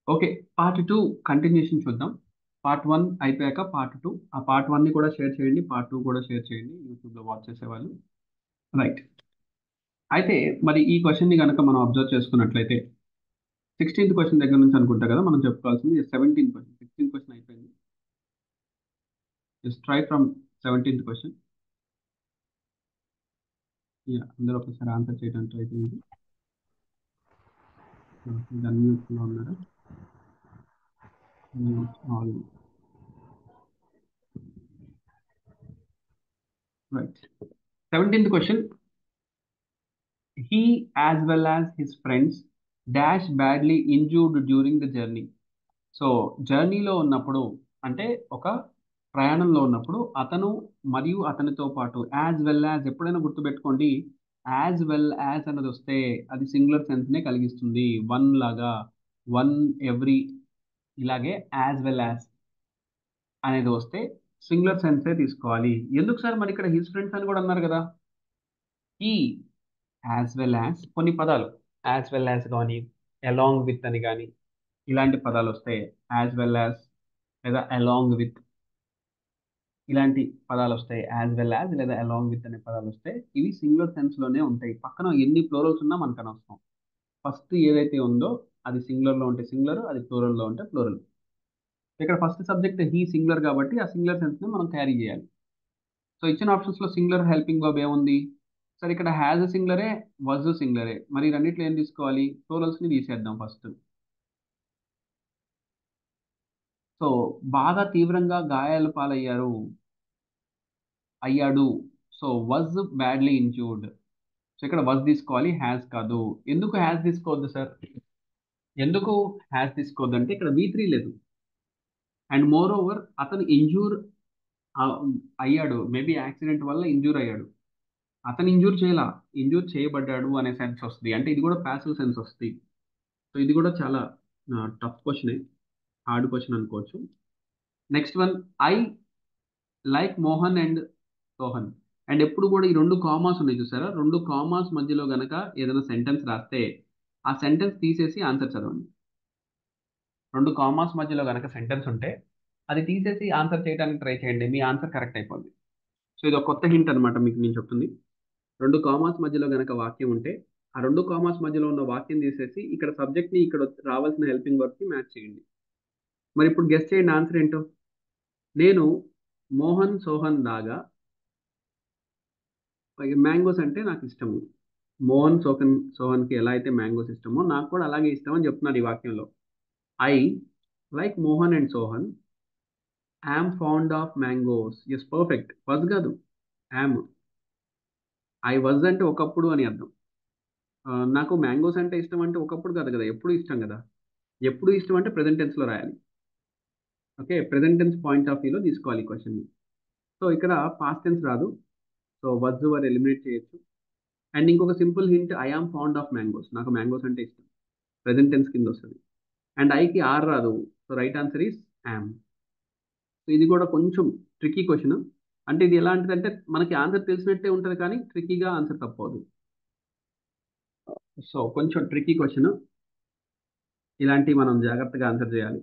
Okay. Part 2 continuation చూద్దాం. Part 1 అయిపోయాక part 2 ఆ పార్ట్ 1ని కూడా షేర్ చేయండి. పార్ట్ 2 కూడా షేర్ చేయండి యూట్యూబ్‌లో వాచ్ చేసేవాళ్ళు. రైట్. అయితే మరి ఈ క్వెషన్‌ని గనక మనం అబ్జర్వ్ చేసుకున్నట్లయితే 16థ్ క్వెషన్ దగ్గర నుంచి అనుకుంటా కదా మనం చెప్పుకోవాల్సింది 17థ్ క్వెషన్. 16థ్ క్వెషన్ అయిపోయింది. జస్ట్ ట్రై ఫ్రమ్ 17థ్ క్వెషన్. యాహ్! అందరూ ఒకసారి ఆన్సర్ చేయడానికి ట్రై చేయండి. మీరు అన్‌మ్యూట్‌లో ఉన్నారా? Mute all. రైట్. 17థ్ question. He as well as his friends dash badly injured during the journey. So జర్నీలో ఉన్నప్పుడు అంటే ఒక ప్రయాణంలో ఉన్నప్పుడు అతను మరియు అతనితో పాటు యాజ్ వెల్ యాజ్ ఎప్పుడైనా గుర్తుపెట్టుకోండి. యాజ్ వెల్ యాజ్ అన్నది వస్తే అది సింగులర్ సెన్స్నే కలిగిస్తుంది. వన్ లాగా, వన్, ఎవ్రీ ఇలాగే యాజ్ వెల్ యాజ్ అనేది వస్తే సింగులర్ సెన్సే తీసుకోవాలి. ఎందుకు సార్ మరి ఇక్కడ హిస్ ఫ్రెండ్స్ అని కూడా అన్నారు కదా? ఈ యాజ్ వెల్ యాజ్ కొన్ని పదాలు యాజ్ వెల్ యాజ్ కానీ అలాంగ్ విత్ అని కానీ ఇలాంటి పదాలు వస్తాయి. యాజ్ వెల్ యాజ్ లేదా అలాంగ్ విత్ ఇలాంటి పదాలు వస్తాయి. యాజ్ వెల్ యాజ్ లేదా అలాంగ్ విత్ అనే పదాలు వస్తాయి. ఇవి సింగులర్ సెన్స్ లోనే ఉంటాయి. పక్కన ఎన్ని ప్లూరల్స్ ఉన్నా మనకు అనవసరం. ఫస్ట్ ఏదైతే ఉందో అది సింగులర్ లో ఉంటే సింగులర్, అది ప్లూరల్ లో ఉంటే ప్లూరల్. ఇక్కడ ఫస్ట్ సబ్జెక్ట్ హీ సింగులర్ కాబట్టి ఆ సింగులర్ సెన్స్ ని మనం క్యారీ చేయాలి. సో ఇచ్చిన ఆప్షన్స్ లో సింగులర్ హెల్పింగ్ వర్బ్ ఏముంది? సరే ఇక్కడ హ్యాజ్ సింగులరే, వజ్ సింగులరే. మరి ఈ రెండిట్లో ఏం తీసుకోవాలి? ప్లూరల్స్ ని తీసేద్దాం ఫస్ట్. సో బాగా తీవ్రంగా గాయాల పాలయ్యారు, అయ్యాడు. So was badly injured. So ఇక్కడ వాజ్ తీసుకోవాలి, హ్యాస్ కాదు. ఎందుకు హ్యాస్ తీసుకోవద్దు సార్? ఎందుకు హ్యాస్ తీసుకోవద్దు అంటే ఇక్కడ V3 లేదు. అండ్ మోర్ ఓవర్ అతను ఇంజూర్ అయ్యాడు, మేబీ యాక్సిడెంట్ వల్ల ఇంజూర్ అయ్యాడు. అతను ఇంజూర్ చేయాల, ఇంజూర్ చేయబడ్డాడు అనే సెన్స్ వస్తుంది. అంటే ఇది కూడా ప్యాసివ్ సెన్స్ వస్తుంది. సో ఇది కూడా చాలా టఫ్ క్వశ్చన్, హార్డ్ క్వశ్చన్ అనుకోవచ్చు. Next one, I like Mohan and Sohan. And ఎప్పుడు కూడా ఈ రెండు కామాస్ ఉన్నాయి చూసారా? రెండు కామాస్ మధ్యలో గనక ఏదైనా సెంటెన్స్ రాస్తే ఆ సెంటెన్స్ తీసేసి ఆన్సర్ చదవండి. రెండు కామాస్ మధ్యలో గనక సెంటెన్స్ ఉంటే అది తీసేసి ఆన్సర్ చేయడానికి ట్రై చేయండి. మీ ఆన్సర్ కరెక్ట్ అయిపోద్ది. సో ఇది ఒక కొత్త హింట్ అనమాట మీకు నేను చెప్తుంది. రెండు కామాస్ మధ్యలో గనక వాక్యం ఉంటే ఆ రెండు కామాస్ మధ్యలో ఉన్న వాక్యం తీసేసి ఇక్కడ సబ్జెక్ట్ ని ఇక్కడ రావాల్సిన హెల్పింగ్ వర్బ్ కి మ్యాచ్ చేయండి. మరి ఇప్పుడు గెస్ట్ చేయండి ఆన్సర్ ఏంటో. నేను మోహన్ సోహన్ లాగా మ్యాంగోస్ అంటే నాకు ఇష్టము. మోహన్ సోహన్కి ఎలా అయితే మ్యాంగోస్ ఇష్టమో నాకు కూడా అలాగే ఇష్టం అని చెప్తున్నాడు ఈ వాక్యంలో. I like Mohan and Sohan am fond of mangoes. Yes, perfect. Was కాదు, యామ్. ఐ వజ్ అంటే ఒకప్పుడు అని అర్థం. నాకు మ్యాంగోస్ అంటే ఇష్టం అంటే ఒకప్పుడు కాదు కదా, ఎప్పుడు ఇష్టం కదా. ఎప్పుడు ఇష్టం అంటే ప్రెసెంట్ టెన్స్ లో రాయాలి. Okay, present tense point of వ్యూలో తీసుకోవాలి క్వశ్చన్. సో ఇక్కడ పాస్ట్ టెన్స్ రాదు. సో వజ్ వర్ ఎలిమినేట్ చేయొచ్చు. అండ్ ఇంకొక simple hint, I am fond of mangoes. నాకు మ్యాంగోస్ అంటే ఇష్టం, ప్రెసెంట్ టెన్స్ కింద వస్తుంది. అండ్ ఐకి ఆర్ రాదు. So right answer is am. So ఇది కూడా కొంచెం ట్రిక్కీ క్వశ్చన్. అంటే ఇది ఎలాంటిదంటే మనకి ఆన్సర్ తెలిసినట్టే ఉంటుంది కానీ ట్రిక్కీగా ఆన్సర్ తప్పదు. సో కొంచెం ట్రిక్కీ క్వశ్చన్, ఇలాంటివి మనం జాగ్రత్తగా ఆన్సర్ చేయాలి.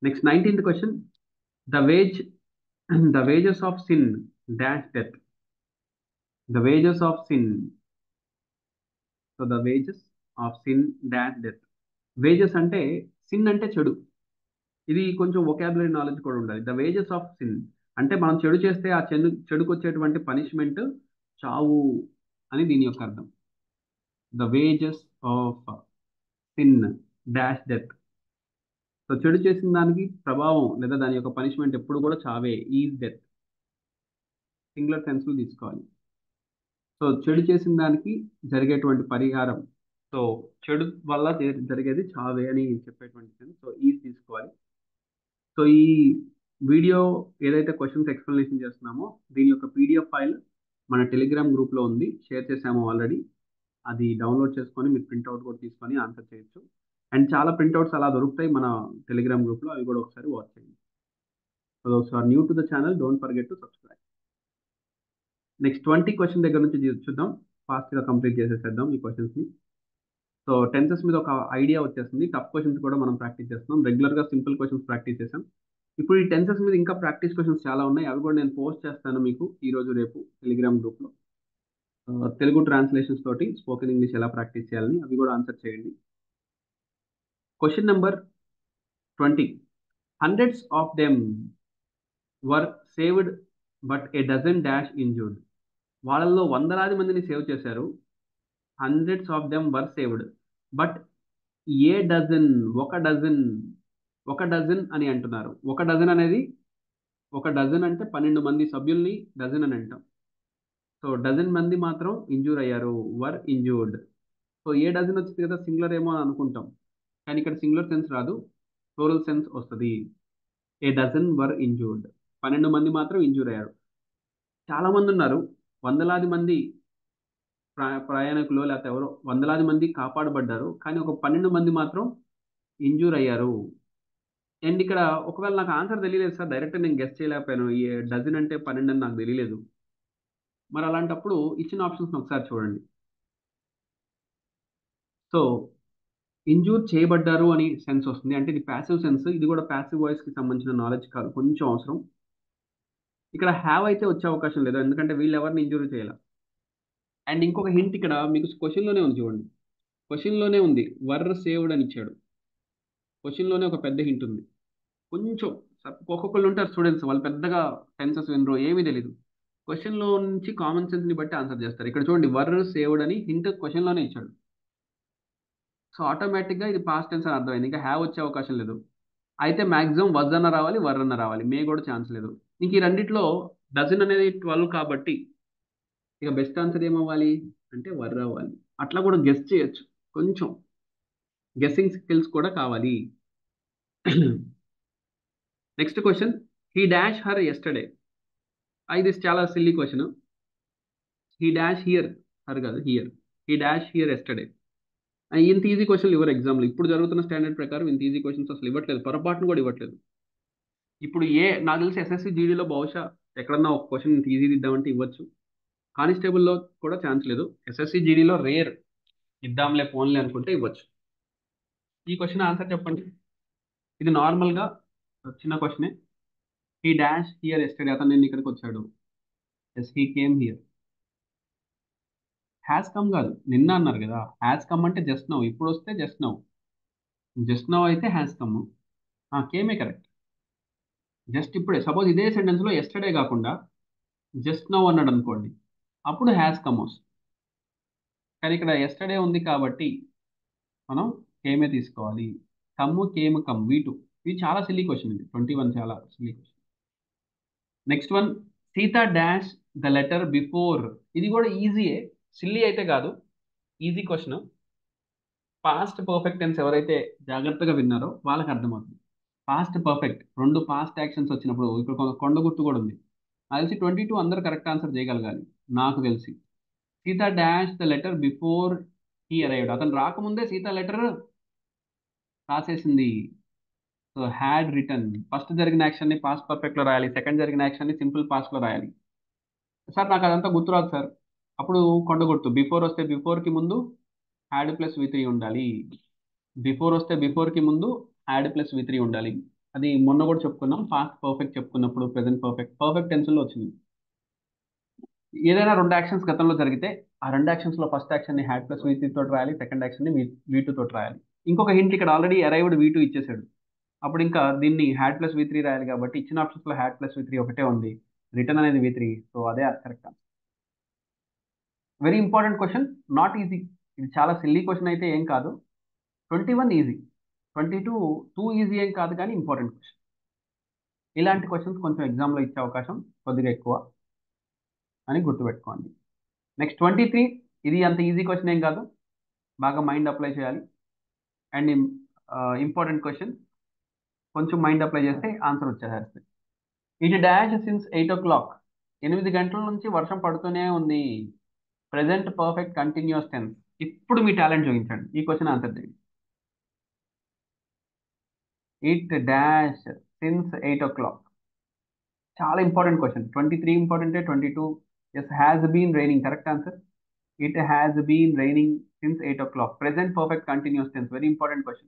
Next 19th question. The wage the wages of sin dash death. The wages of sin. So the wages of sin dash death. Wages అంటే సిన్ అంటే చెడు. ఇది కొంచెం వొకాబులరీ నాలెడ్జ్ కూడా ఉండాలి. ద వేజెస్ ఆఫ్ సిన్ అంటే మనం చెడు చేస్తే ఆ చెడుకు వచ్చేటువంటి పనిష్మెంట్ చావు అని దీని యొక్క అర్థం. The wages of sin dash death. So చెడు చేసిన దానికి ప్రభావం లేదా దాని యొక్క పనిష్మెంట్ ఎప్పుడు కూడా చావే, ఈజ్ డెత్. సింగులర్ సెన్స్ లో తీసుకోవాలి. సో చెడు చేసిన దానికి జరిగేటువంటి పరిహారం, సో చెడు వల్ల జరిగేది చావే అని చెప్పేటువంటి సెన్స్. సో ఈజ్ తీసుకోవాలి. సో ఈ వీడియో ఏదైతే క్వశ్చన్స్ ఎక్స్ప్లెనేషన్ చేస్తున్నామో దీని యొక్క పీడిఎఫ్ ఫైల్ మన టెలిగ్రామ్ గ్రూప్లో ఉంది, షేర్ చేసాము ఆల్రెడీ. అది డౌన్లోడ్ చేసుకొని మీరు ప్రింట్అవుట్ కూడా తీసుకొని ఆన్సర్ చేయొచ్చు. అండ్ చాలా ప్రింట్అవుట్స్ అలా దొరుకుతాయి మన టెలిగ్రామ్ గ్రూప్లో, అవి కూడా ఒకసారి వాచ్ చేయండి. So those are new to the channel, don't forget to subscribe. Next 20 question దగ్గర నుంచి చూద్దాం. ఫాస్ట్గా కంప్లీట్ చేసేసేద్దాం ఈ క్వశ్చన్స్ని. సో టెన్సెస్ మీద ఒక ఐడియా వచ్చేస్తుంది. టఫ్ క్వశ్చన్స్ కూడా మనం ప్రాక్టీస్ చేస్తున్నాం. రెగ్యులర్గా సింపుల్ క్వశ్చన్స్ ప్రాక్టీస్ చేసాం. ఇప్పుడు ఈ టెన్సెస్ మీద ఇంకా ప్రాక్టీస్ క్వశ్చన్స్ చాలా ఉన్నాయి. అవి కూడా నేను పోస్ట్ చేస్తాను మీకు ఈ రోజు రేపు టెలిగ్రామ్ గ్రూప్లో. తెలుగు ట్రాన్స్లేషన్స్ తోటి స్పోకెన్ ఇంగ్లీష్ ఎలా ప్రాక్టీస్ చేయాలని అవి కూడా ఆన్సర్ చేయండి. Question number 20. Hundreds of them were saved but a dozen dash injured. వాళ్ళల్లో వందలాది మందిని సేవ్ చేశారు. Hundreds of them were saved but a dozen, ఒక డజన్ అని అంటున్నారు. ఒక డజన్ అనేది, ఒక డజన్ అంటే 12 మంది సభ్యుల్ని డజన్ అని అంటాం. సో డజన్ మంది మాత్రం ఇంజూర్ అయ్యారు, were injured. So a dozen వచ్చింది కదా, సింగులర్ ఏమో అని అనుకుంటాం, కానీ ఇక్కడ సింగులర్ సెన్స్ రాదు, ప్లూరల్ సెన్స్ వస్తుంది. ఏ డజన్ వర్ ఇంజూర్డ్, 12 మంది మాత్రం ఇంజూర్ అయ్యారు. చాలా మంది ఉన్నారు, వందలాది మంది ప్రయాణికులు లేకపోతే ఎవరో వందలాది మంది కాపాడబడ్డారు, కానీ ఒక 12 మంది మాత్రం ఇంజూర్ అయ్యారు. అండ్ ఇక్కడ ఒకవేళ నాకు ఆన్సర్ తెలియలేదు సార్, డైరెక్ట్ నేను గెస్ట్ చేయలేకపోయాను, ఈ డజన్ అంటే 12 అని నాకు తెలియలేదు. మరి అలాంటప్పుడు ఇచ్చిన ఆప్షన్స్ ఒకసారి చూడండి. సో ఇంజూర్ చేయబడ్డారు అని సెన్స్ వస్తుంది, అంటే ఇది ప్యాసివ్ సెన్స్. ఇది కూడా ప్యాసివ్ వాయిస్ కి సంబంధించిన నాలెడ్జ్ కాదు, కొంచెం అవసరం. ఇక్కడ హ్యావ్ అయితే వచ్చే అవకాశం లేదు, ఎందుకంటే వీళ్ళు ఎవరిని ఇంజూర్ చేయాలి. అండ్ ఇంకొక హింట్ ఇక్కడ మీకు క్వశ్చన్లోనే ఉంది, చూడండి క్వశ్చన్లోనే ఉంది, వర్ సేవ్డ్ అని ఇచ్చాడు. క్వశ్చన్లోనే ఒక పెద్ద హింట్ ఉంది. కొంచెం ఒక్కొక్కళ్ళు ఉంటారు స్టూడెంట్స్, వాళ్ళు పెద్దగా టెన్సెస్ వినరు, ఏమీ తెలియదు. క్వశ్చన్లో నుంచి కామన్ సెన్స్ ని బట్టి ఆన్సర్ చేస్తారు. ఇక్కడ చూడండి, వర్ సేవ్డ్ అని హింట్ క్వశ్చన్లోనే ఇచ్చాడు. సో ఆటోమేటిక్గా ఇది పాస్ట్ టెన్స్ అని అర్థమైంది, ఇంకా హ్యావ్ వచ్చే అవకాశం లేదు. అయితే మాక్సిమం వజ్ అన్న రావాలి, వర్ అన్న రావాలి, మే కూడా ఛాన్స్ లేదు. ఇంక ఈ రెండిట్లో డజన్ అనేది 12 కాబట్టి ఇక బెస్ట్ ఆన్సర్ ఏమవ్వాలి అంటే వర్ అవ్వాలి. అట్లా కూడా గెస్ చేయొచ్చు, కొంచెం గెస్సింగ్ స్కిల్స్ కూడా కావాలి. Next question, he dash her yesterday. ఇది చాలా silly question. He dash here, her కాదు here, he dash here yesterday. ఇంత ఈజీ క్వశ్చన్ ఇవ్వరు ఎగ్జామ్లో, ఇప్పుడు జరుగుతున్న స్టాండర్డ్ ప్రకారం ఇంత ఈజీ క్వశ్చన్స్ అసలు ఇవ్వట్లేదు, పొరపాటును కూడా ఇవ్వట్లేదు. ఇప్పుడు నాకు తెలిసి ఎస్ఎస్సి జీడీలో బహుశా ఎక్కడన్నా ఒక క్వశ్చన్ ఇంత ఈజీ ఇద్దామంటే ఇవ్వచ్చు. కానిస్టేబుల్లో కూడా ఛాన్స్ లేదు, ఎస్ఎస్సి జీడీలో రేర్, ఇద్దాంలే ఫోన్లే అనుకుంటే ఇవ్వచ్చు. ఈ క్వశ్చన్ ఆన్సర్ చెప్పండి. ఇది నార్మల్గా చిన్న క్వశ్చనే. హీ డాష్ హియర్ ఎస్టర్డే, అతను నేను ఇక్కడికి వచ్చాడు. Yes he came here. Has come కాదు, నిన్న అన్నారు కదా. హ్యాస్ కమ్ అంటే జస్ట్ నౌ, ఇప్పుడు వస్తే జస్ట్ నౌ, జస్ట్ నౌ అయితే హ్యాస్ కమ్. కేమే కరెక్ట్. జస్ట్ ఇప్పుడే, సపోజ్ ఇదే సెంటెన్స్లో ఎస్టర్డే కాకుండా జస్ట్ నౌ అన్నాడు అనుకోండి, అప్పుడు హ్యాస్ కమ్ వస్తుంది. కానీ ఇక్కడ ఎస్టర్డే ఉంది కాబట్టి మనం కేమే తీసుకోవాలి. Came come V two. ఇది చాలా సిల్లీ క్వశ్చన్, ఇది 21 చాలా silly question. Next one, Sita dash the letter before. ఇది కూడా ఈజీయే, సిల్లీ అయితే కాదు, easy question. Past perfect tense ఎవరైతే జాగ్రత్తగా విన్నారో వాళ్ళకి అర్థమవుతుంది. పాస్ట్ పర్ఫెక్ట్, రెండు పాస్ట్ యాక్షన్స్ వచ్చినప్పుడు, ఇప్పుడు కొండ గుర్తు కూడా ఉంది. నాకు తెలిసి 22 అందరు కరెక్ట్ ఆన్సర్ చేయగలగాలి నాకు తెలిసి. Sita dash the letter before he arrived. అతను రాకముందే సీత లెటర్ రాసేసింది. So had return. ఫస్ట్ జరిగిన యాక్షన్ ని పాస్ట్ పర్ఫెక్ట్ లో రాయాలి, సెకండ్ జరిగిన యాక్షన్ ని సింపుల్ పాస్ట్ లో రాయాలి. సార్ నాకు అదంతా గుర్తురాదు సార్, అప్పుడు కొండ గుర్తు. బిఫోర్ వస్తే బిఫోర్ కి ముందు హ్యాడ్ ప్లస్ వి3 ఉండాలి. బిఫోర్ వస్తే బిఫోర్ కి ముందు హ్యాడ్ ప్లస్ వి3 ఉండాలి. అది మొన్న కూడా చెప్పుకున్నాం, పాస్ట్ పర్ఫెక్ట్ చెప్పుకున్నప్పుడు. ప్రెసెంట్ పర్ఫెక్ట్ టెన్స్ లో వచ్చింది. ఏదైనా రెండు యాక్షన్స్ గతంలో జరిగితే ఆ రెండు యాక్షన్స్ లో ఫస్ట్ యాక్షన్ ని హ్యాడ్ ప్లస్ వి3 తోటి రాయాలి, సెకండ్ యాక్షన్ ని వి2 తోటి రాయాలి. ఇంకొక హింట్, ఇక్కడ ఆల్రెడీ అరైవ్డ్ వి2 ఇచ్చేసాడు, అప్పుడు ఇంకా దీన్ని హ్యాడ్ ప్లస్ వి3 రాయాలి. కాబట్టి ఇచ్చిన ఆప్షన్స్ లో హ్యాడ్ ప్లస్ వి3 ఒకటే ఉంది, రిటర్న్ అనేది వి3. సో అదే correct. Very important question, not easy. ఇది చాలా సిల్లీ క్వశ్చన్ అయితే ఏం కాదు. 21 ఈజీ, 22 టూ ఈజీ ఏం కాదు, కానీ ఇంపార్టెంట్ క్వశ్చన్. ఇలాంటి క్వశ్చన్స్ కొంచెం ఎగ్జామ్లో ఇచ్చే అవకాశం కొద్దిగా ఎక్కువ అని గుర్తుపెట్టుకోండి. నెక్స్ట్ 23, ఇది అంత ఈజీ క్వశ్చన్ ఏం కాదు, బాగా మైండ్ అప్లై చేయాలి. అండ్ ఇంపార్టెంట్ క్వశ్చన్, కొంచెం మైండ్ అప్లై చేస్తే ఆన్సర్ వచ్చేసేస్తుంది. It dash since 8 o'clock. 8 గంటల నుంచి వర్షం పడుతూనే ఉంది. Present perfect continuous tense. ఇప్పుడు మీ టాలెంట్ చూపించండి, ఈ క్వశ్చన్ ఆన్సర్ చేయండి. It dash since 8 o'clock. చాలా ఇంపార్టెంట్ క్వశ్చన్. 23 ఇంపార్టెంటే, 22 yes has been raining correct answer. It has been raining since 8 o'clock. Present perfect continuous tense. Very important question.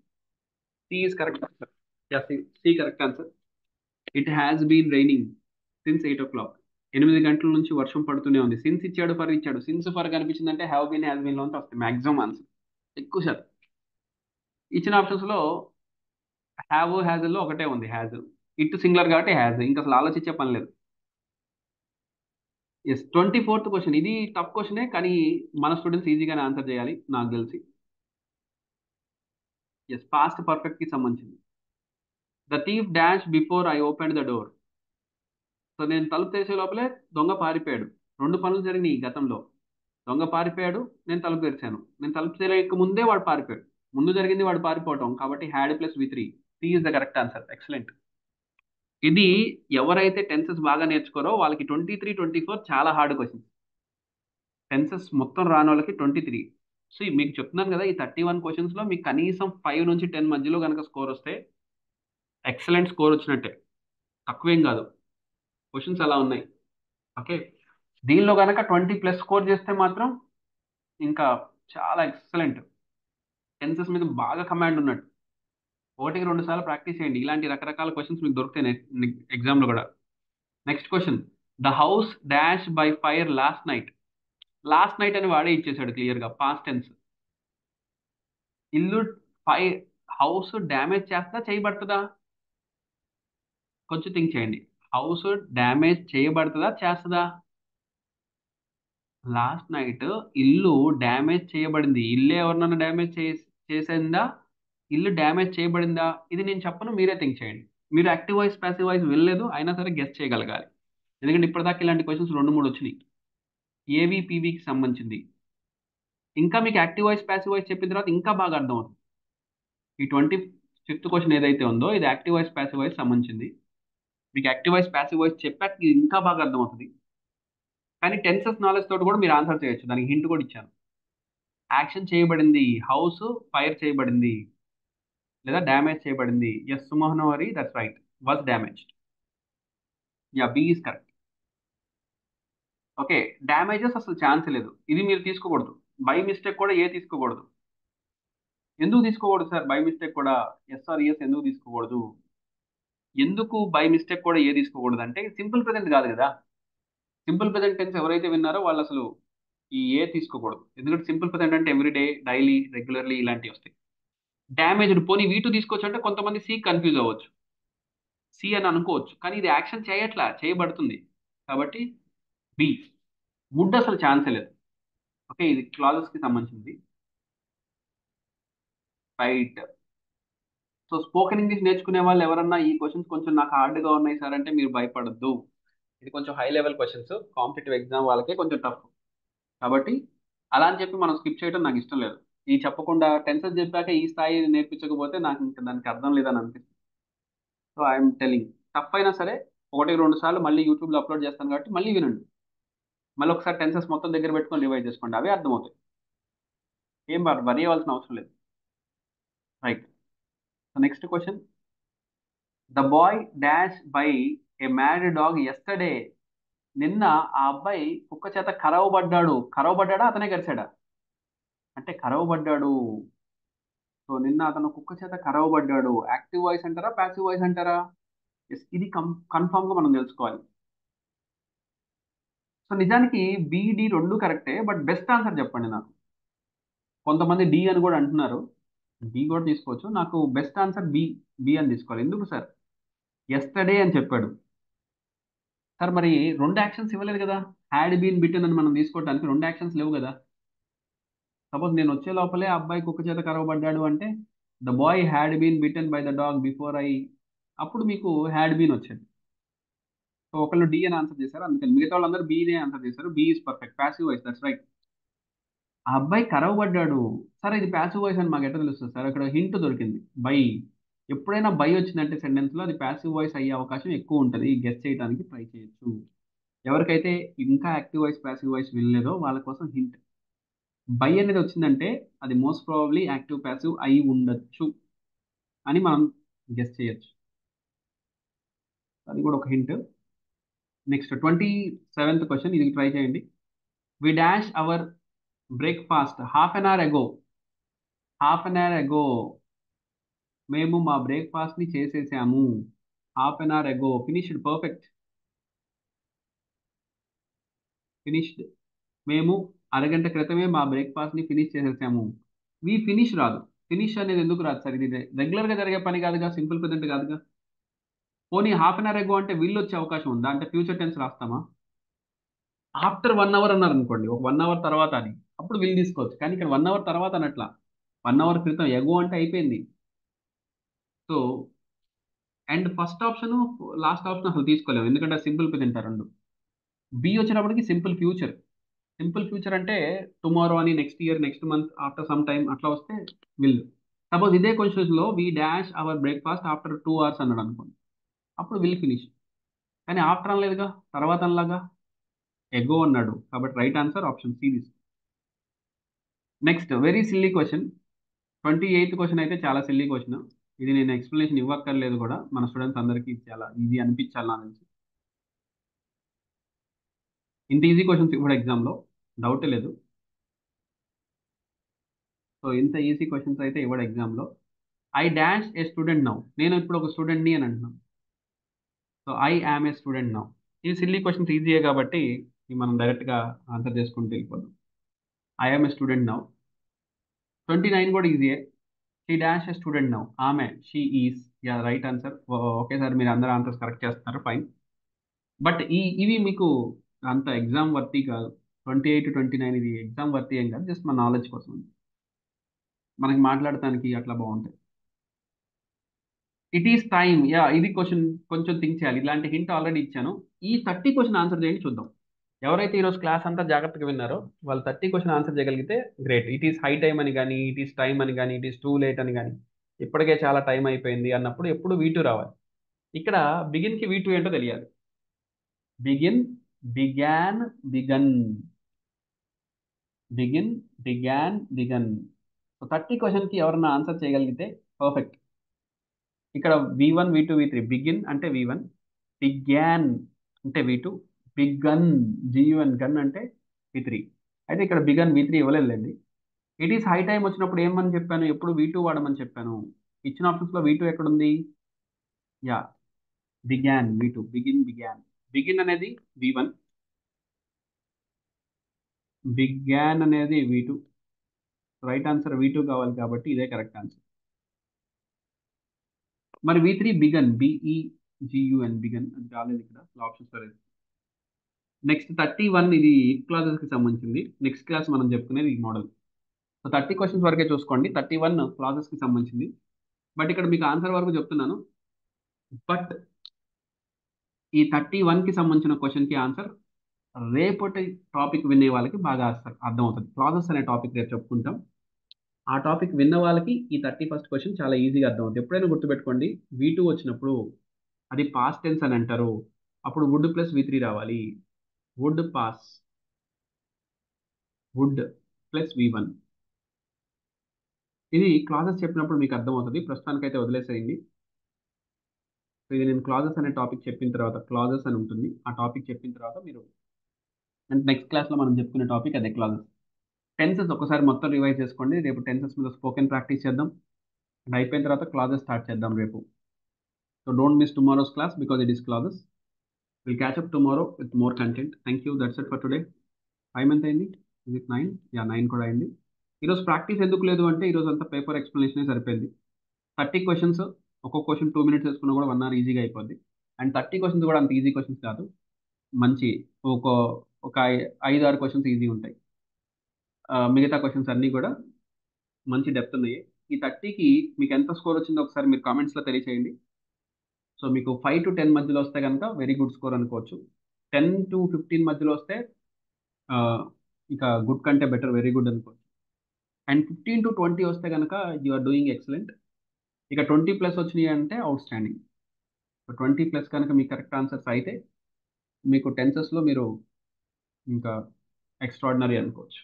C is correct answer. Yeah, C correct answer. It has been raining since 8 o'clock. 8 గంటల నుంచి వర్షం పడుతూనే ఉంది. Since ఇచ్చాడు, for ఇచ్చాడు. Since for కనిపించిందంటే have been, has been లోంచి వస్తాయి మాక్సిమం ఆన్సర్. ఎక్కువ శాతం ఇచ్చిన ఆప్షన్స్ లో హ్యావ్ హ్యాజ్ లో ఒకటే ఉంది, హ్యాజ్. ఇట్ సింగులర్ కాబట్టి హ్యాజ్, ఇంకా అసలు ఆలోచించే పని లేదు. Yes, 24th question. ఇది టఫ్ క్వశ్చనే, కానీ మన స్టూడెంట్స్ ఈజీగానే ఆన్సర్ చేయాలి నాకు తెలిసి. ఎస్, పాస్ట్ పర్ఫెక్ట్ కి సంబంధించింది. The thief dash before I open the door. So నేను తలుపు తెరిచే లోపలే దొంగ పారిపోయాడు. రెండు పనులు జరిగినాయి ఈ గతంలో. దొంగ పారిపోయాడు, నేను తలుపు తెరిచాను. నేను తలుపు తెరయక ముందే వాడు పారిపోయాడు. ముందు జరిగింది వాడు పారిపోవటం, కాబట్టి హ్యాడ్ ప్లస్ వి3. C is the correct answer. Excellent. ఇది ఎవరైతే టెన్సెస్ బాగా నేర్చుకోరో వాళ్ళకి 23, 24 చాలా హార్డ్ క్వశ్చన్. టెన్సెస్ మొత్తం రాని వాళ్ళకి 23. సో మీకు చెప్తున్నాను కదా, ఈ 31 క్వశ్చన్స్ లో మీకు కనీసం 5 నుంచి 10 మధ్యలో కనుక స్కోర్ వస్తే ఎక్సలెంట్ స్కోర్ వచ్చినట్టే, తక్కువేం కాదు. క్వశ్చన్స్ అలా ఉన్నాయి. ఓకే, దీనిలో కనుక 20+ స్కోర్ చేస్తే మాత్రం ఇంకా చాలా ఎక్సలెంట్. టెన్సెస్ మీద బాగా కమాండ్ ఉన్నట్టు. 1-2 సార్లు ప్రాక్టీస్ చేయండి, ఇలాంటి రకరకాల క్వశ్చన్స్ మీకు దొరుకుతాయి ఎగ్జామ్లో కూడా. Next question. The house dash by fire last night. Last night అని వాడే ఇచ్చేసాడు క్లియర్గా, పాస్ట్ టెన్స్. ఇల్లు హౌస్ డ్యామేజ్ చేస్తా చేయబడుతుందా? కొంచెం థింక్ చేయండి. హౌస్ డ్యామేజ్ చేయబడుతుందా చేస్తుందా? లాస్ట్ నైట్ ఇల్లు డ్యామేజ్ చేయబడింది. ఇల్లు ఎవరినైనా డ్యామేజ్ చేసిందా? ఇల్లు డ్యామేజ్ చేయబడిందా? ఇది నేను చెప్పను, మీరే థింక్ చేయండి. మీరు యాక్టివ్ వాయిస్ ప్యాసివ్ వాయిస్ వెళ్ళలేదు, అయినా సరే గెస్ చేయగలగాలి. ఎందుకంటే ఇప్పటిదాకా ఇలాంటి క్వశ్చన్స్ 2-3 వచ్చినాయి ఏవి పీవీకి సంబంధించింది. ఇంకా మీకు యాక్టివ్ వాయిస్ ప్యాసివ్ వాయిస్ చెప్పిన తర్వాత ఇంకా బాగా అర్థమవుతుంది. ఈ 25th క్వశ్చన్ ఏదైతే ఉందో ఇది యాక్టివ్ వాయిస్ ప్యాసివ్ వాయిస్ సంబంధించింది. మీకు యాక్టివ్ వాయిస్ ప్యాసివ్ వాయిస్ చెప్పాక ఇది ఇంకా బాగా అర్థమవుతుంది. కానీ టెన్సెస్ నాలెడ్జ్ తోటి కూడా మీరు ఆన్సర్ చేయొచ్చు, దానికి హింట్ కూడా ఇచ్చాను. యాక్షన్ చేయబడింది, హౌస్ ఫైర్ చేయబడింది లేదా డ్యామేజ్ చేయబడింది. ఎస్ సుమోహనవరి, that's right, was damaged. Yeah, B is correct. Okay, damages అసలు ఛాన్స్ లేదు, ఇది మీరు తీసుకోకూడదు. బై మిస్టేక్ కూడా ఏ తీసుకోకూడదు. ఎందుకు తీసుకోకూడదు సార్ బై మిస్టేక్ కూడా? ఎస్ ఎందుకు తీసుకోకూడదు? ఎందుకు బై మిస్టేక్ కూడా ఏ తీసుకోకూడదు అంటే సింపుల్ ప్రెజెంట్ కాదు కదా. సింపుల్ ప్రెజెంట్ టెన్స్ ఎవరైతే విన్నారో వాళ్ళు అసలు ఈ ఏ తీసుకోకూడదు. ఎందుకంటే సింపుల్ ప్రెజెంట్ అంటే ఎవ్రీడే, డైలీ, రెగ్యులర్లీ ఇలాంటివి వస్తాయి. డ్యామేజ్డ్ పోనీ V2 తీసుకోవచ్చు అంటే కొంతమంది సి కన్ఫ్యూజ్ అవ్వచ్చు, సి అని అనుకోవచ్చు, కానీ ఇది యాక్షన్ చేయట్లా, చేయబడుతుంది. కాబట్టి బి. వుడ్ అసలు ఛాన్సే లేదు. ఓకే, ఇది క్లాజెస్ కి సంబంధించింది. రైట్. సో స్పోకెన్ ఇంగ్లీష్ నేర్చుకునే వాళ్ళు ఎవరన్నా ఈ క్వశ్చన్స్ కొంచెం నాకు హార్డ్గా ఉన్నాయి సార్ అంటే మీరు భయపడద్దు. ఇది కొంచెం high level questions, competitive exam వాళ్ళకే కొంచెం టఫ్. కాబట్టి అలా అని చెప్పి మనం స్కిప్ చేయడం నాకు ఇష్టం లేదు. ఈ చెప్పకుండా టెన్సెస్ చెప్పాక ఈ స్థాయి నేర్పించకపోతే నాకు ఇంకా దానికి అర్థం లేదని అనిపిస్తుంది. సో ఐఎమ్ టెలింగ్, టఫ్ అయినా సరే 1-2 సార్లు మళ్ళీ యూట్యూబ్లో అప్లోడ్ చేస్తాను కాబట్టి మళ్ళీ వినండి. మళ్ళీ ఒకసారి టెన్సెస్ మొత్తం దగ్గర పెట్టుకొని రివైజ్ చేసుకోండి, అవే అర్థమవుతాయి. ఏం వరి అవ్వాల్సిన అవసరం లేదు. Right. Next question. The boy dash by A mad dog yesterday. నిన్న ఆ అబ్బాయి కుక్క చేత కరవబడ్డాడు. కరవబడ్డాడా అతనే గరిచాడా? అంటే కరవబడ్డాడు. సో నిన్న అతను కుక్క చేత కరవబడ్డాడు. యాక్టివ్ వాయిస్ అంటారా ప్యాసివ్ వాయిస్ అంటారా? Yes, ఇది కన్ఫామ్ గా మనం తెలుసుకోవాలి. సో నిజానికి బిడి రెండు కరెక్టే, బట్ బెస్ట్ ఆన్సర్ చెప్పండి నాకు. కొంతమంది డి అని కూడా అంటున్నారు, డి కూడా తీసుకోవచ్చు. నాకు బెస్ట్ ఆన్సర్ బి. బి అని తీసుకోవాలి. ఎందుకు సార్? ఎస్టర్డే అని చెప్పాడు సార్, మరి రెండు యాక్షన్స్ ఇవ్వలేదు కదా. హ్యాడ్ బీన్ బిటన్ అని మనం తీసుకోవడానికి రెండు యాక్షన్స్ లేవు కదా. సపోజ్ నేను వచ్చే లోపలే ఆ అబ్బాయి కుక్క చేత కరవబడ్డాడు అంటే the boy had been bitten by the dog before I, అప్పుడు మీకు హ్యాడ్ బీన్ వచ్చేది. సో ఒకళ్ళు డి అని ఆన్సర్ చేశారు, అందుకని మిగతా వాళ్ళందరూ బీనే ఆన్సర్ చేశారు. B is perfect, passive voice, that's right. ఆ అబ్బాయి కరవబడ్డాడు. సరే ఇది ప్యాసివ్ వాయిస్ అని మాకు ఎట్లా తెలుస్తుంది సార్? అక్కడ హింట్ దొరికింది, బై. ఎప్పుడైనా బై వచ్చిందంటే సెంటెన్స్ లో అది ప్యాసివ్ వాయిస్ అయ్యే అవకాశం ఎక్కువ ఉంటుంది, గెస్ చేయడానికి ట్రై చేయొచ్చు. ఎవరికైతే ఇంకా యాక్టివ్ వాయిస్ ప్యాసివ్ వాయిస్ వినలేదో వాళ్ళ కోసం హింట్. బై అనేది వచ్చిందంటే అది మోస్ట్ ప్రాబబ్లీ యాక్టివ్ ప్యాసివ్ అయి ఉండొచ్చు అని మనం గెస్ చేయొచ్చు. అది కూడా ఒక హింట్. నెక్స్ట్ 27th క్వశ్చన్, ఇది ట్రై చేయండి. We dash our breakfast half an hour ago. Half an hour ago మేము మా బ్రేక్ఫాస్ట్ ని చేసేసాము. Half an hour ago finished. Perfect. Finished. మేము అరగంట క్రితమే మా బ్రేక్ఫాస్ట్ ని ఫినిష్ చేసేసాము. వి ఫినిష్ రాదు. ఫినిష్ అనేది ఎందుకు రాదు సార్? ఇది రెగ్యులర్ గా జరిగే పని కాదుగా, సింపుల్ ప్రెజెంట్ కాదుగా. పోనీ హాఫ్ అన్ అవర్ అగో అంటే విల్ వచ్చే అవకాశం ఉందా? అంటే ఫ్యూచర్ టెన్స్ రాస్తామా? ఆఫ్టర్ 1 అవర్ అన్నారు అనుకోండి, ఒక 1 అవర్ తర్వాత అని, అప్పుడు విల్ తీసుకోవచ్చు. కానీ ఇక్కడ 1 అవర్ తర్వాత అనట్లా, 1 అవర్ క్రితం. ఎగో అంటే అయిపోయింది. So and first option last option అసలు తీసుకోలేము, ఎందుకంటే సింపుల్ ప్రెజెంట్ రెండు. బి వచ్చేటప్పటికి సింపుల్ ఫ్యూచర్. సింపుల్ ఫ్యూచర్ అంటే టుమారో అని, next year, next month, after some time అట్లా వస్తే విల్. సపోజ్ ఇదే క్వశ్చన్స్ లో we dash our breakfast after 2 hours అన్నాడు అనుకోండి, అప్పుడు విల్ ఫినిష్. కానీ ఆఫ్టర్ అనలేదుగా, తర్వాత అనలాగా. ఎగో అన్నాడు, కాబట్టి right answer option C this. Next very silly question. 28th question అయితే చాలా సిల్లీ క్వశ్చన్. ఇది నేను ఎక్స్ప్లెనేషన్ ఇవ్వక్కర్లేదు కూడా, మన స్టూడెంట్స్ అందరికీ చాలా ఈజీ అనిపించాలి నా నుంచి. ఇంత ఈజీ క్వశ్చన్స్ ఇప్పుడు ఎగ్జామ్లో డౌటే లేదు. సో ఇంత ఈజీ క్వశ్చన్స్ అయితే ఇవ్వడు ఎగ్జామ్లో. I dash a student now. నేను ఇప్పుడు ఒక స్టూడెంట్ని అని అంటున్నాం. So I am a student now. ఈ సిల్లీ క్వశ్చన్స్ ఈజీయే కాబట్టి ఇవి మనం డైరెక్ట్గా ఆన్సర్ చేసుకుంటూ వెళ్ళిపోదాం. I am a student now. 29 కూడా ఈజీయే. She dash a student now. ఆమె, she is. Yeah right answer. ఒకేసారి మీరు అందరు ఆన్సర్స్ కరెక్ట్ చేస్తున్నారు, ఫైన్. బట్ ఇవి మీకు అంత ఎగ్జామ్ వర్తి కాదు. 28, 29 ఇది ఎగ్జామ్ వర్తి ఏం కాదు, జస్ట్ మన నాలెడ్జ్ కోసం. మనకి మాట్లాడటానికి అట్లా బాగుంటాయి. It is time. యా ఇది క్వశ్చన్ కొంచెం థింక్ చేయాలి. ఇలాంటి హింట్ ఆల్రెడీ ఇచ్చాను. ఈ 30 క్వశ్చన్ ఆన్సర్ చేయండి చూద్దాం. ఎవరైతే ఈరోజు క్లాస్ అంతా జాగ్రత్తగా విన్నారో వాళ్ళు 30 క్వశ్చన్ ఆన్సర్ చేయగలిగితే great. It is high time అని కానీ, ఇట్ ఈస్ టైమ్ అని కానీ, ఇట్ ఈస్ టూ లేట్ అని కానీ, ఇప్పటికే చాలా టైం అయిపోయింది అన్నప్పుడు ఎప్పుడు V2 రావాలి. ఇక్కడ బిగిన్ కి V2 ఏంటో తెలియాలి. Begin, began, begun. Begin, began, begun. So 30 question కి ఎవరన్నా ఆన్సర్ చేయగలిగితే పర్ఫెక్ట్. ఇక్కడ V1, V2, V3. బిగిన్ అంటే V1, బిగ్యాన్ అంటే V2, బిగన్, GUN గన్ అంటే V3. అయితే ఇక్కడ బిగన్ V3 ఇవ్వలేదులేండి. ఇట్ ఈస్ హై టైం వచ్చినప్పుడు ఏమని చెప్పాను? ఎప్పుడు V2 వాడమని చెప్పాను. ఇచ్చిన ఆప్షన్స్ లో V2 ఎక్కడుంది? Yeah, began, V2. Begin, began. Begin అనేది V1, బిగ్యాన్ అనేది V2. రైట్ ఆన్సర్ V2 కావాలి కాబట్టి ఇదే కరెక్ట్ ఆన్సర్. మరి V3 బిగన్, BEGUN, బిగన్ అది రాలేదు ఇక్కడ ఆప్షన్స్ లో. నెక్స్ట్ 31 ఇది ఇఫ్ క్లాజెస్ కి సంబంధించింది. నెక్స్ట్ క్లాస్ మనం చెప్పుకునేది ఈ మోడల్. సో 30 క్వశ్చన్స్ వరకే చూసుకోండి. 31 క్లాజెస్ కి సంబంధించింది. బట్ ఇక్కడ మీకు ఆన్సర్ వరకు చెప్తున్నాను. బట్ ఈ 31 కి సంబంధించిన క్వశ్చన్ కి ఆన్సర్ రేపటి టాపిక్ వినే వాళ్ళకి బాగా అర్థమవుతుంది. క్లాజెస్ అనే టాపిక్ రేపు చెప్పుకుంటాం. ఆ టాపిక్ విన్న వాళ్ళకి ఈ 31st క్వశ్చన్ చాలా ఈజీగా అర్థమవుతుంది. ఎప్పుడైనా గుర్తుపెట్టుకోండి, V2 వచ్చినప్పుడు అది పాస్ట్ టెన్స్ అని అంటారు. అప్పుడు వుడ్ ప్లస్ V3 రావాలి. Would pass, would plus V1. ఇది క్లాజెస్ చెప్పినప్పుడు మీకు అర్థమవుతుంది. ప్రస్తుతానికైతే వదిలేసేయండి. సో ఇది నేను క్లాజెస్ అనే టాపిక్ చెప్పిన తర్వాత, క్లాజెస్ అని ఉంటుంది, ఆ టాపిక్ చెప్పిన తర్వాత మీరు అంటే నెక్స్ట్ క్లాస్లో మనం చెప్పుకునే టాపిక్ అదే క్లాజెస్. టెన్సెస్ ఒకసారి మొత్తం రివైజ్ చేసుకోండి. రేపు టెన్సెస్ మీద స్పోకెన్ ప్రాక్టీస్ చేద్దాం. అండ్ అయిపోయిన తర్వాత క్లాజెస్ స్టార్ట్ చేద్దాం రేపు. So don't miss tomorrow's class because it is clauses. Will catch up tomorrow with more content. Thank you. That's it for today. Time ఎంత అయింది? ఇది 9. యా 9 కూడా అయింది. ఈరోజు ప్రాక్టీస్ ఎందుకు లేదు అంటే ఈరోజు అంతా పేపర్ ఎక్స్ప్లెనేషన్ సరిపోయింది. 30 క్వశ్చన్స్, ఒక్కొక్క క్వశ్చన్ 2 minutes వేసుకున్నా కూడా 1 hour ఈజీగా అయిపోద్ది. అండ్ 30 క్వశ్చన్స్ కూడా అంత ఈజీ క్వశ్చన్స్ కాదు. మంచి ఒక ఒక 5-6 క్వశ్చన్స్ ఈజీ ఉంటాయి. మిగతా క్వశ్చన్స్ అన్నీ కూడా మంచి డెప్త్ ఉన్నాయి. ఈ 30కి మీకు ఎంత స్కోర్ వచ్చిందో ఒకసారి మీరు కామెంట్స్లో తెలియచేయండి. సో మీకు 5 to 10 మధ్యలో వస్తే కనుక వెరీ గుడ్ స్కోర్ అనుకోవచ్చు. 10 to 15 మధ్యలో వస్తే ఆ, ఇక గుడ్ కంటే బెటర్, వెరీ గుడ్ అనుకోవచ్చు. అండ్ 15 to 20 వస్తే కనుక యు ఆర్ డూయింగ్ ఎక్సలెంట్. ఇక 20+ వచ్చినాయి అంటే అవుట్ స్టాండింగ్. సో 20+ కనుక మీ కరెక్ట్ ఆన్సర్స్ అయితే మీకు టెన్సెస్లో మీరు ఇంకా ఎక్స్ట్రాడినరీ అనుకోవచ్చు.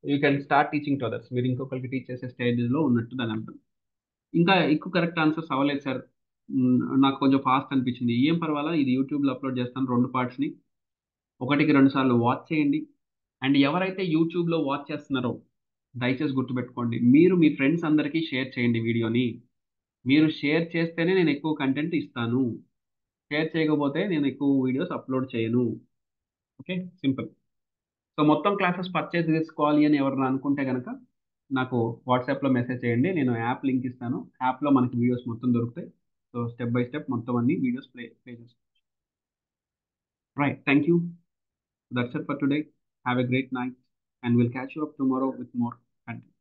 You can start teaching to others. మీరు ఇంకొకరికి టీచ్ చేసే స్టేజ్లో ఉన్నట్టు దాని అర్థం. ఇంకా ఎక్కువ కరెక్ట్ ఆన్సర్స్ అవ్వలేదు సార్, నాకు కొంచెం ఫాస్ట్ అనిపించింది. ఏం పర్వాలా, ఇది యూట్యూబ్లో అప్లోడ్ చేస్తాను 2 partsని. 1కి 2 సార్లు వాచ్ చేయండి. అండ్ ఎవరైతే యూట్యూబ్లో వాచ్ చేస్తున్నారో దయచేసి గుర్తుపెట్టుకోండి, మీరు మీ ఫ్రెండ్స్ అందరికీ షేర్ చేయండి వీడియోని. మీరు షేర్ చేస్తేనే నేను ఎక్కువ కంటెంట్ ఇస్తాను. షేర్ చేయకపోతే నేను ఎక్కువ వీడియోస్ అప్లోడ్ చేయను. Okay, simple. సో మొత్తం క్లాసెస్ పర్చేజ్ చేసుకోవాలి అని ఎవరైనా అనుకుంటే కనుక నాకు వాట్సాప్లో మెసేజ్ చేయండి. నేను యాప్ లింక్ ఇస్తాను. యాప్లో మనకి వీడియోస్ మొత్తం దొరుకుతాయి. సో స్టెప్ బై స్టెప్ మొత్తం అన్ని వీడియోస్ ప్లే చేసుకోండి. Right, thank you. That's it for today. Have a great night, and we'll catch you up tomorrow with more content.